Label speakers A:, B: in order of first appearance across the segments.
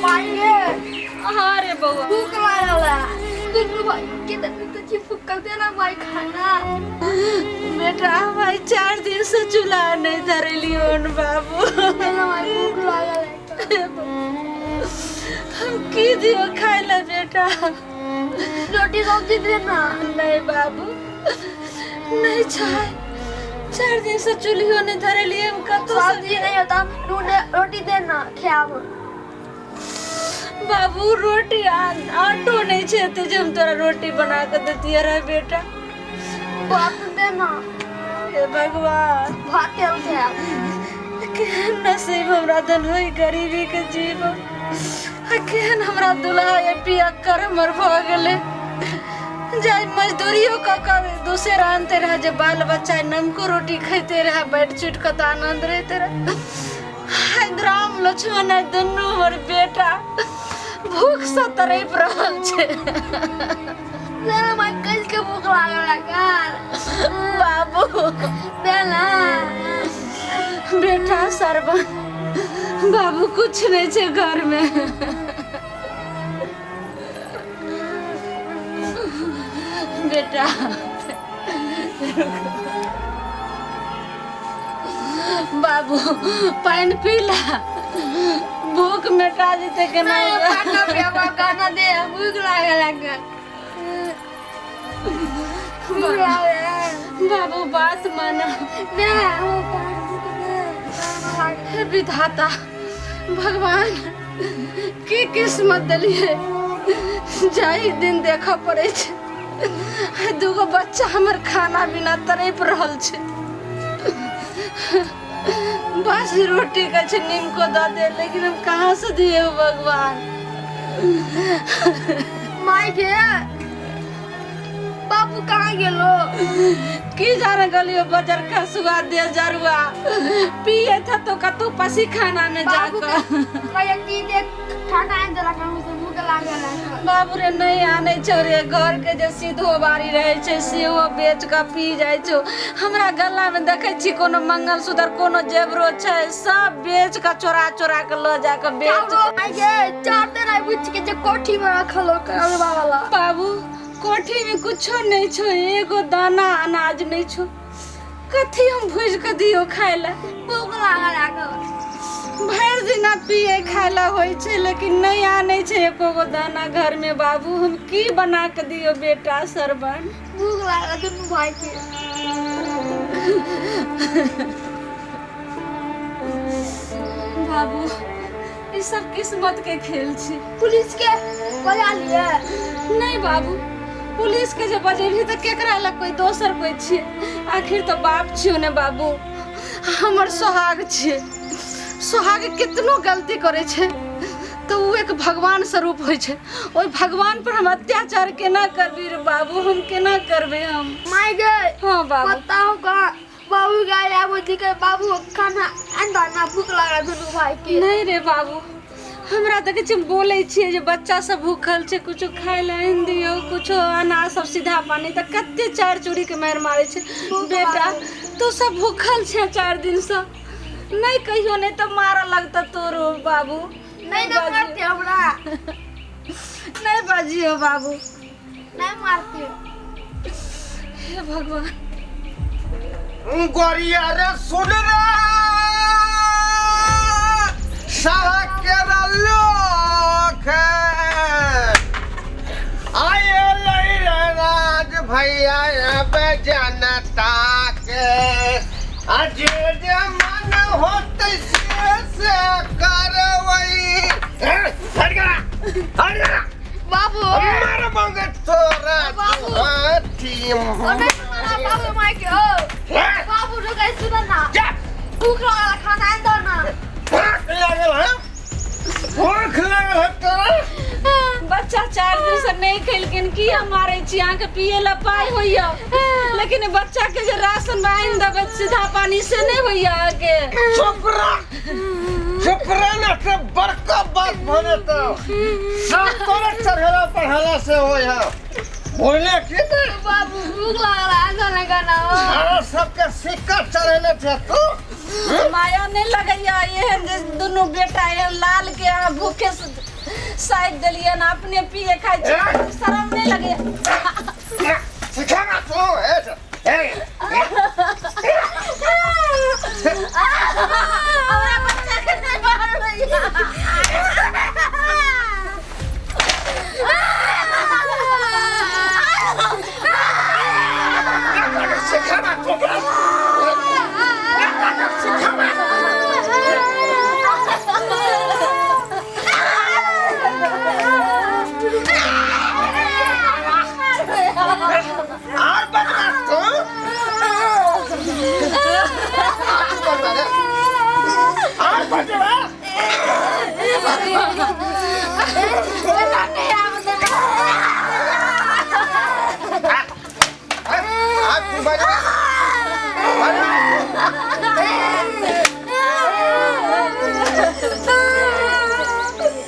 A: पाएंगे।
B: हाँ रे बउआ
A: भूख लागला दुनू भाई के तो भूख कर देना भाई खाना।
B: बेटा भाई 4 दिन से चूल्हा नहीं धरलियो बाबू।
A: भाई भूख लागला
B: हम की दियो खाए ला बेटा।
A: रोटी सब्जी देना।
B: नहीं बाबू नहीं चाहे 4 दिन से चूल्हा नहीं धरलिए हम कतो
A: सब्जी नहीं होता रोटी देना खाब।
B: बाबू रोटी आटो नहीं छेते जो हम तोरा रोटी बना के देती है बेटा।
A: भात देना।
B: हे भगवान
A: भात खाब।
B: केहन नसीब हमरा धन होई गरीबी के जीवन। केहन हमरा दुल्हा ये पिया कर मर भ गेले। जाय मजदूरियों का दूसरे आनते रहा जब बाल बच्चा नमको रोटी खाते रहा बैठ चुट का तो आनंद रहते रहा। राम लक्ष्मण है दोनों हमर बेटा भूख से तरफ रहल छे।
A: देना भाई कल के भूख लागला कर
B: बाबू
A: देना।
B: बेटा सरबन बाबू कुछ नहीं छे घर में। बेटा बाबू पानी पीला भूख मिटा देते के
A: नहीं पाना पिया खाना दे भूख लागला कर।
B: बाबू बात माना। विधाता भगवान की किस्मत दिलिए जाई दिन देखा पड़े छे। दूगो बच्चा हमर खाना बिना तरफ रहल छे। बस रोटी का छे नीमको दा दे लेकिन हम कहाँ से दिए भगवान।
A: माई के बाबू कहाँ गेलो
B: की जाने गलियो बाजार का सुगा दे जरुआ पिए था तो कतु पसी खाना ने जाकर
A: कया की दे खाना आन जला का मुझे भूख लागला।
B: बाबू रे नहीं आने छोरे घर के जे सीधो बारी रहे छे सेहो बेच का पी जाय छो। हमरा गला में देखे छी कोनो मंगलसूत्र कोनो जेवरो छे सब बेच का चोरा चोरा के ल जा के बेच।
A: माई के चार दिन आई बुझ के जे कोठी में रखलो कर वाला।
B: बाबू कोठी में कुछो नहीं छो एगो दाना अनाज नहीं छो कथी हम भूज के दियो खाए ला।
A: भूख लागला कर
B: भर दिन पिए खाला होई छे लेकिन नहीं आने छे एको गो दाना घर में। बाबू हम की बना के दियो बेटा सरबन।
A: भूख लागला दुनू भाई के।
B: बाबू ये सब किस्मत के खेल छे।
A: पुलिस के बजा लिए
B: नहीं बाबू पुलिस के जब बजेबी तो केकरा ला कोई दोसर कोई छे। आखिर तो बाप छियो ने बाबू हमर सोहाग छे। सोहाग कितनो गलती करे छे तो वो एक भगवान स्वरूप होय छे। ओय भगवान पर हम अत्याचार केना करबी रे बाबू हम केना करबे हम।
A: माई गए
B: हाँ बाबू
A: बताओ का बाबू गया बोली के बाबू खाना अंदर ना भूख लागला दुनू भाई के।
B: नहीं रे बाबू हमरा तो किछ बोले छिए जे बच्चा सब भूखल छे कुछ खाए ला आन दियो कुछ अनाज सब सीधा पानी त कत्ते चार चूड़ी के मार मारे छे। बेटा तू सब भूखल छे 4 दिन से नहीं कहियो नहीं तो मारा लगता तोरो बाबू।
A: नहीं ना मारते हमरा
B: नहीं बाजियो बाबू
A: नहीं मारते।
B: हे भगवान
C: गोरिया रे सुन रे सारा के लोग आए लई राज भैया जनता के आज मन होत से करवई हट गया
A: बाबू
C: मार बंग तोरा
A: बाबू
C: टीम
A: बाबू माई के बाबू जो गए सुन ना भूख लागला खाना अंदर ना।
C: भूख लगल तोरा
B: बच्चा 4 दिन से नहीं खेलकिन की हमारे चिया के पिए ला पाई होइया लेकिन बच्चा के जे राशन बाइन दबे सीधा पानी से नहीं होइया के।
C: चुप रह ना से बड़का बात भले तो सब तोरे चढ़ेला पढ़ेला से होया बोले कि
A: बाबू भूख लागला अंदर ना गाना
C: सारा सबके सिक्का चढ़ेले थे तू
B: माया नहीं लगैया ये दोनों बेटा ये लाल के भूखे साइड दलिया ना अपने पिए खाए छी शर्म नहीं लगे
C: सिखाना तो
B: हमरा बच्चा के नहीं मार भैया
C: सिखाना तो और बदमाश तो और बदमाश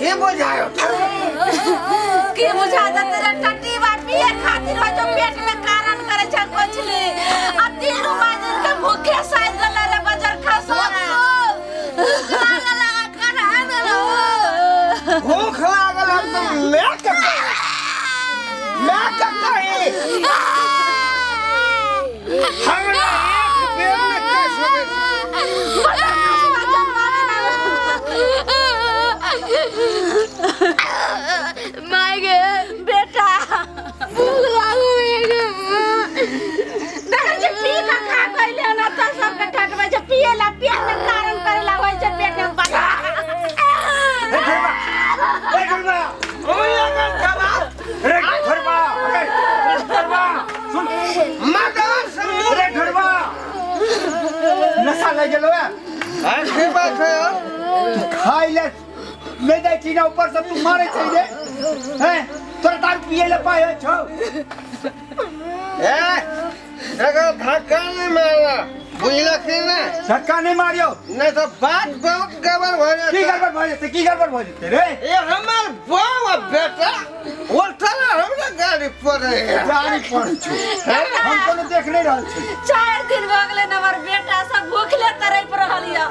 C: के बुझायो
B: के बुझा दे तेरा टट्टी बात पिए खातिर हो जो पेट में कारण करे छ कोचली आ तीन दिन के भूखे साइड गला रे बाजार खासो लगा कर आने
C: भूख लागल तो मैं कहीं हमरा एक बेर में कैसे
A: मायगे
B: बेटा
A: भूख लागेगा
B: देखै जे पी का खा कइले ना त सब के ठटबै जे पिएला पेट में कारण करेला होय छै पेट में बता
C: ओए लगन कबा रे घरबा सुन मदर से रे घरबा नशा लग गेलो है ऐसे बात है तू खाई ले ले जाई छी ना ऊपर से तू मारे चाहिए हैं तोरा दारू पिए ले पाए छौ ए देखो धक्का नहीं मारा बुझला कि ना धक्का नहीं मारियो नहीं तो बात बहुत गड़बड़ हो जाते की गड़बड़ हो जाते रे ये हमर बाबा बेटा उठला हमरा गाड़ी पर छु हम कोनो देख नहीं रहल छी
B: 4 दिन भ गेलै हमर बेटा सब भूखले तरफ रहलिया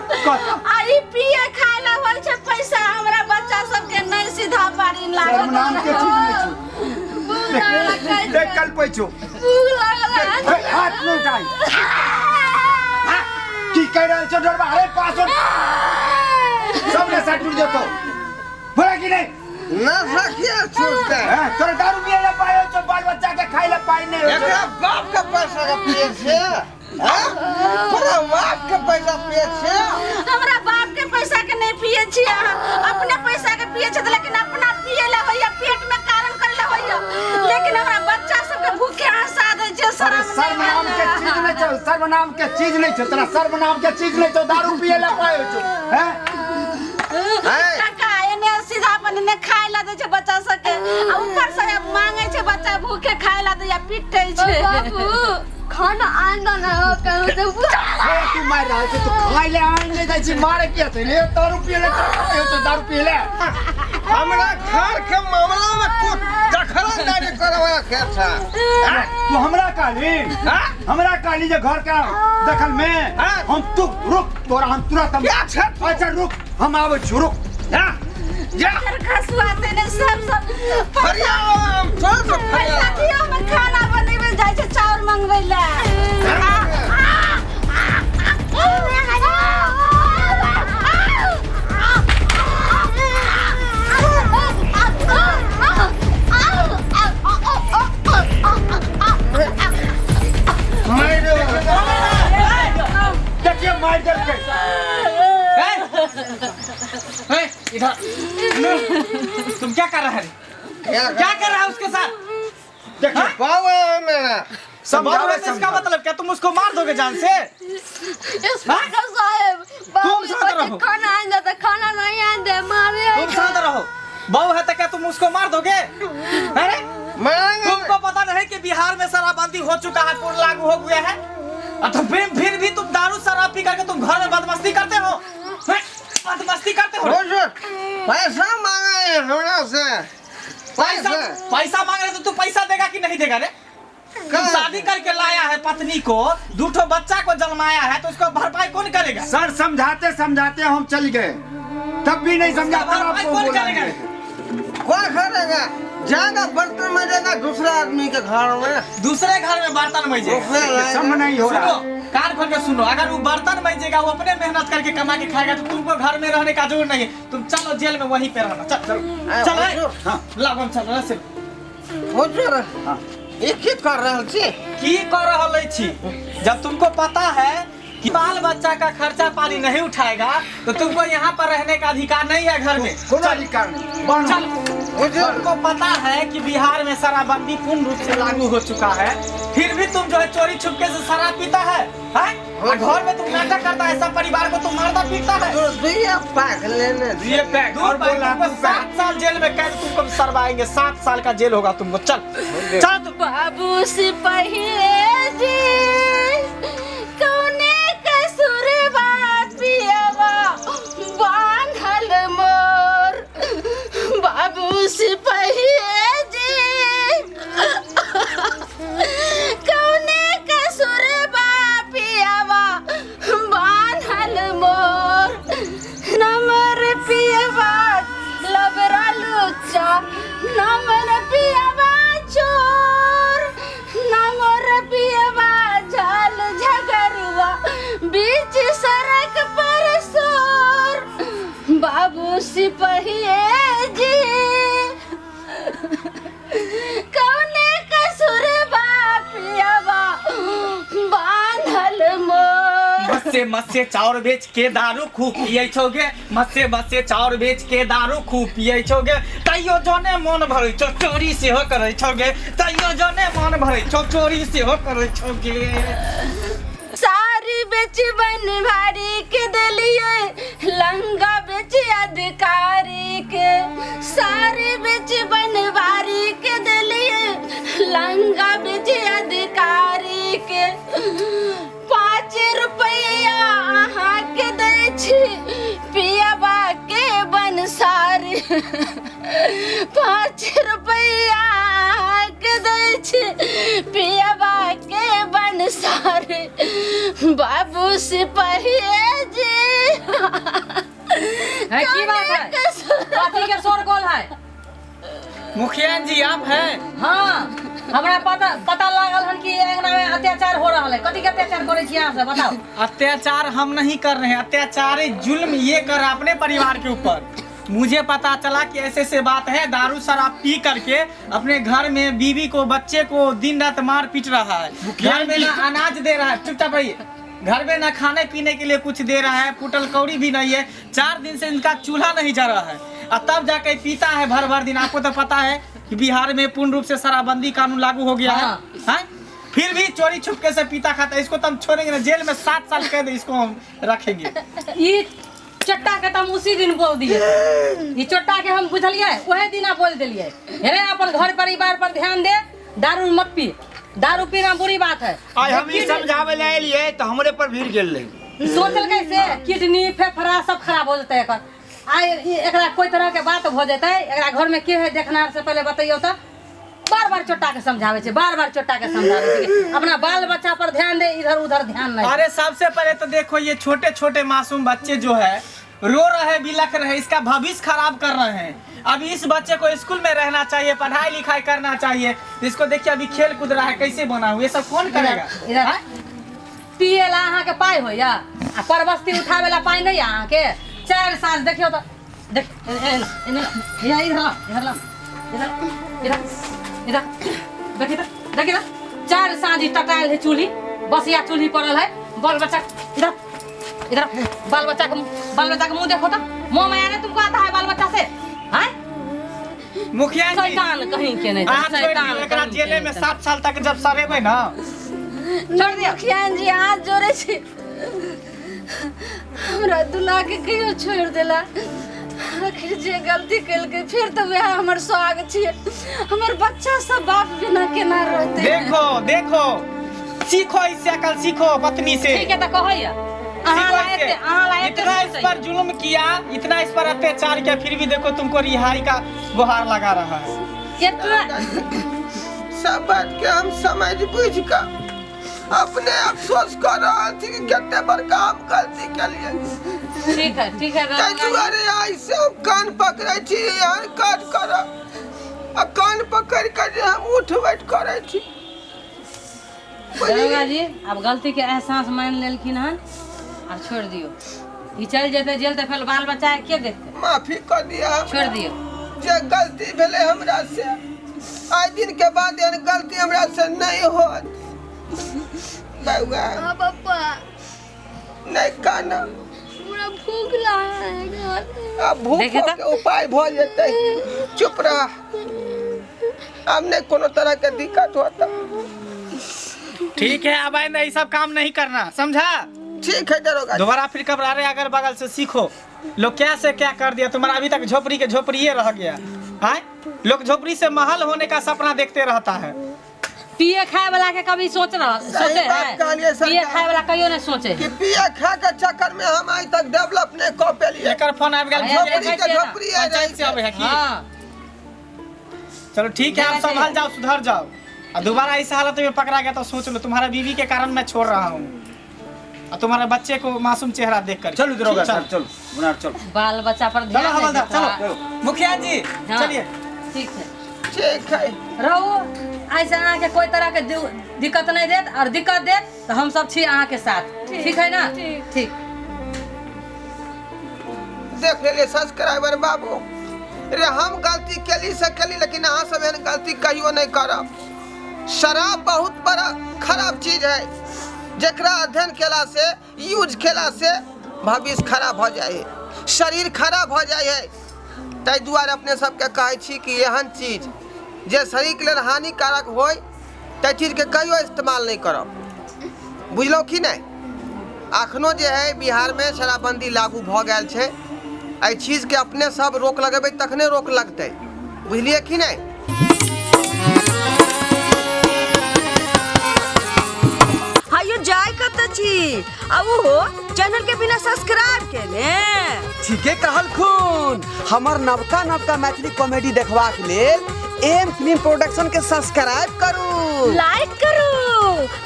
B: आई पिए खाइला होय छै पैसा हमरा बच्चा सब के नहीं सीधा पानी लागल
C: नाम के चीज देख कल पैछो
A: भूख लागल
C: हाथ न उठाई की कह रहल छ डरबा अरे पासो सब ने साटू देतो बोला कि नहीं ना सकिया छूटता है तोरा दारू पिए ले पाए छ बाल बच्चा के खाइ ले पाए नहीं एकरा बाप का पैसा के पिए छे हां तोरा बाप के पैसा पिए छे
B: हमरा बाप के पैसा के नहीं पिए छी अपने पैसा के पिए छी लेकिन अपना पिए ले होइया पेट में कारण करे ले होइया लेकिन हमरा बच्चा सब के भूखे हंसा दे छै
C: सर्वनाम के चीज नहीं छ सर्वनाम के चीज नहीं छ तोरा सर्वनाम के चीज नहीं छ दारू पिए ले पाए छ हैं
B: काका एने सीधा अपन ने खाइ ला दे छै बच्चा सब के आ ऊपर से मांगे छै बच्चा भूखे खाइ ला दे या पीटै छै
A: बाबू खाना आंदा ना हो कहू तो
C: तू मार रहा है तू खाई ले आन ले जाई छी मारे के छै ले दारू पिए ले तो दारू पिए ले हमरा घर के मामला में तू दखल नहीं करवा के था तू हमरा काली हमरा काली जे घर का दखल में हम तू रुक तोरा हम तुरंत अच्छा रुक हम आवे छु रुक जा
B: खसवाते ने सब
C: फरिया हम चल
B: पैसा दियो में खाना बनेबे जाय छै चाउर मंगबै ला
D: इधर तुम क्या कर रहे हैं क्या कर रहा है उसके साथ
C: देखो बाबा है मेरा
D: समझाओ इसका मतलब क्या तुम उसको मार दोगे जान से
A: इंस्पेक्टर साहब
D: तुम शांत रहो
A: खाना आंदा तो खाना नहीं आंदे मारे
D: तुम शांत रहो बहू है तो क्या तुम उसको मार दोगे अरे तुमको पता नहीं कि बिहार में शराबबंदी हो चुका है पूर्ण लागू हो गया है तो फिर भी तुम दारू शराब पी करके तुम घर में बदमस्ती करते हो बदमस्ती करते हो
C: पैसा मांगा है हमरा से
D: पैसा मांग रहे तो तू पैसा देगा कि नहीं देगा रे तुम शादी करके लाया है पत्नी को दूठो बच्चा को जन्माया है तो उसको भरपाई कौन करेगा
C: सर समझाते समझाते हम चल गए तब भी नहीं समझा
D: भरपाई कौन करेगा
C: क्या करेगा? जाएगा बर्तन मजेगा दूसरे आदमी के घर में।
D: दूसरे घर में बर्तन मजेगा,
C: समझ नहीं हो रहा।
D: सुनो, कान खोल के सुनो, अगर वो बर्तन मजेगा वो अपने मेहनत करके कमा के खाएगा तो तुमको घर में रहने का जरूरत नहीं है। तुम चलो जेल में वहीं पे रहना। चल चल लागो चल से
C: हुजूर ये की कर रहल छी?
D: की कर रहल छी? जब तुमको पता है कि बाल बच्चा का खर्चा पानी नहीं उठाएगा तो तुमको यहाँ पर रहने का अधिकार नहीं है घर में।
C: कोई अधिकार नहीं।
D: चल, तुमको पता है कि बिहार में शराबबंदी पूर्ण रूप से लागू हो चुका है, फिर भी तुम जो है चोरी छुपके से शराब पीता है, और घर में तुम नाटक करता है, सब परिवार को तुम मारता पीटता है।
C: दुइया पैक लेने
D: ये पैक और तुमको 7 साल जेल में कैद तुमको सरवाएंगे। 7 साल का जेल होगा तुमको। चल चल तुम।
B: बाबू सिपाही जी कौने कसुरवा पियावा बांधल मोर। बाबू सिपाही जी कौने कसुरवा पियावा बांधल मोर। नमर पियावा लबरा लुच्चा, नमर पियावा चोर, नमर पियावा झाल झगरुआ बीच सड़क पर सोर। बाबू सिपाही जी कौने कसुरवा पियावा बांधल मोर।
D: मस्से चाउर बेच के दारू खूब पिए छोगे, मस्से चाउर बेच के दारू खूब पिए छोगे, तैयो जने मन भरे छो चोरी से हो करे छोगे, तैयो जने मन भरे छो चोरी से हो करे छोगे।
B: सारी बेच बनवारी के दलिए लंगा बेच अधिकारी के। सारी बेच बनवारी के दलिए लंगा बेच अधिकारी के। 5 रुपया अहाँ के दै छी पियाबा के बंसारी। 5 रुपया अहाँ के दै छी पियाबा के बंसारी। बाबू सिपाही जी
E: है की बात है? कथी के शोरगोल है?
D: मुखिया जी आप हैं?
E: हाँ, हमरा पता लागल हन कि अंगना में अत्याचार हो रहा है। कथी के अत्याचार करे छी अहाँ से बताओ?
D: अत्याचार हम नहीं कर रहे हैं, अत्याचार जुल्म ये कर रहा है अपने परिवार के ऊपर। मुझे पता चला कि ऐसे से बात है, दारू शराब पी करके अपने घर में बीवी को बच्चे को दिन रात मार पीट रहा है। घर में ना अनाज दे रहा है, चुपचाप रहिए, घर में ना खाने पीने के लिए कुछ दे रहा है, पुटल कौड़ी भी नहीं है। 4 दिन से इनका चूल्हा नहीं जा रहा है और तब जाके पीता है भर दिन। आपको तो पता है कि बिहार में पूर्ण रूप से शराबबंदी कानून लागू हो गया है, फिर भी चोरी छुपके से पीता खाता है। इसको तो हम छोड़ेंगे ना, जेल में 7 साल कैद इसको हम रखेंगे।
E: ये चट्टा के तो हम उसी दिन बोल दिए, ये चट्टा के हम बुझलिए वही दिन बोल दिलिए। हेरे अपन घर परिवार पर ध्यान दे, दारू मत पी, दारू पीना बुरी बात है।
C: आज हम ही समझावे ले लिए तो हमरे पर भीड़ गेल रही।
E: सोचल कैसे किडनी फेफड़ा सब खराब हो जते। एकरा कोई तरह के बात हो जते, एकरा घर में के है देखना से पहले बताइयो तो। बार चोट्टा के समझावे छे, बार चोट्टा के समझावे छे। अपना बाल बच्चा पर ध्यान दे, इधर उधर ध्यान नहीं।
D: अरे सबसे पहले तो देखो ये छोटे छोटे मासूम बच्चे जो है रो रहे बिलख रहे, इसका भविष्य खराब कर रहे हैं। अभी इस बच्चे को स्कूल में रहना चाहिए, पढ़ाई लिखाई करना चाहिए। इसको देखिए अभी खेल कूद रहा है, कैसे बना हुआ, ये सब कौन करेगा?
E: इधर पिए ला अहाँ के पाई हो या परबस्ती उठावे ला पाई नहीं अहाँ के? 4 साल देखियो तो देख इधर देखिए 4 साँझ टटायल है चूल्ही, बसिया चूल्ही पड़ल है। बाल बच्चा इधर बाल बच्चा का मुंह देखो तो, मुंह में आने तुमको आता है बाल बच्चा से?
D: मुखिया जी
E: शैतान कहीं के नहीं,
D: शैतान जेल में 7 साल तक जब सरेबे ना।
E: छोड़ दिया
B: मुखिया जी हाथ जोड़े छी, हमरा दुल्हा के कहियो छोड़ देला। आखिर जे गलती केलकै फिर तो वह हमर स्वाग छियै। हमर बच्चा सब बाप बिना केना रहते।
D: देखो सीखो, इससे अकल सीखो पत्नी से।
E: ठीक है तो कहो या
D: इतना इस पर जुल्म किया, इतना इस पर अत्याचार किया, फिर भी देखो तुमको रिहाई का गुहार लगा रहा है।
C: सब बात के हम समझ बुझ कर अपने अफसोस कर रहा थी कि कितने बड़का हम गलती के लिए।
E: ठीक है दरोगा
C: अरे ऐसे हम कान पकड़े छी यार काज कर आ कान पकड़ कर जे हम उठ बैठ करे छी।
E: दरोगा जी अब गलती के एहसास मान लेलखिन हन और छोड़ दियो। ई चल जेते जेल त फिर बाल बच्चा के देखते।
C: माफी कर दिया
E: छोड़ दियो।
C: जे गलती भेले हमरा से आज दिन के बाद यार गलती हमरा से नहीं होत। बउआ
A: हाँ पापा
C: नहीं खाना
A: पूरा भूख लगा है।
C: अब भूख
E: देखे तो?
C: के उपाय भ जेते। चुप रह अब नहीं कोनो तरह के दिक्कत होता।
D: ठीक है अब आइंदा ये सब काम नहीं करना, समझा?
C: ठीक है दरोगा जी।
D: दोबारा फिर घबरारे अगल बगल से सीखो। लोग क्या से क्या कर दिया तुम्हारा, अभी तक झोपड़ी के झोपड़ी रह गया है। लोग झोपड़ी से महल होने का सपना देखते रहता है।
E: पिए खाए वाला के कभी सोचे
C: बात कहलिए
E: है?
C: सरकार।
E: पिए खाए वाला कहियो नहीं सोचे।
C: कि पिया खा के चक्कर में हम आज तक डेवलप नहीं कर पेलिए।
D: एकर फोन आबि गेल
E: आया
C: झोपड़ी के झोपड़ी आ
D: पंचायत से आबे है कि?
E: हाँ
D: चलो ठीक है, आप संभल जाओ, सुधर जाओ। और दोबारा इस हालत में पकड़ा गया तो सोच लो, तुम्हारा बीवी के कारण मैं छोड़ रहा हूँ और तुम्हारे बच्चे को मासूम चेहरा देख कर।
C: चलो दरोगा साहब चलो मुनार चलो।
E: बाल बच्चा पर
D: चलो
E: ध्यान
D: हवलदार
E: देते
D: चलो। मुखिया जी
E: हाँ।
D: चलिए।
E: ठीक है
C: ठीक है
E: रहो। ऐसे अहाँ के कोई तरह के दिक्कत नहीं देत और दिक्कत देत तो हम सब छी अहाँ के साथ। ठीक है ना? ठीक।
C: देख ले सब्सक्राइबर बाबू रे हम गलती केली से केली लेकिन अहाँ सब एहन गलती कहियो नहीं करब। शराब बहुत बड़ा खराब चीज है जेकरा अध्ययन केला से यूज केला से भविष्य खराब हो जाए है, शरीर खराब हो जाए है। ताहि दुआरे अपने सबके कहै छी कि एहन चीज जे शरीर के लिए हानिकारक होय ताहि चीज के कहियो इस्तेमाल नहीं करब। बुझलौ कि नहीं? अखनो जे है बिहार में शराबबंदी लागू भ गेल छै। एहि चीज के अपने सब रोक लगेबै तखने रोक लगतै। बुझलिए कि नहीं?
B: हायो जाय कत छी अब हो चैनल के बिना सब्सक्राइब केने।
F: ठीके कहल खून। हमर नवका मैथिली कॉमेडी देखबाक लेल एम फिल्म प्रोडक्शन के सब्सक्राइब करू,
B: लाइक करू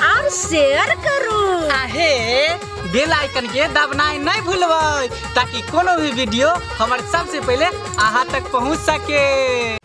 B: और शेयर करू।
D: आहे बेल आइकन के दबनाइ नहीं भूलबै ताकि कोनो भी वीडियो हमारे सबसे पहले अहाँ तक पहुंच सके।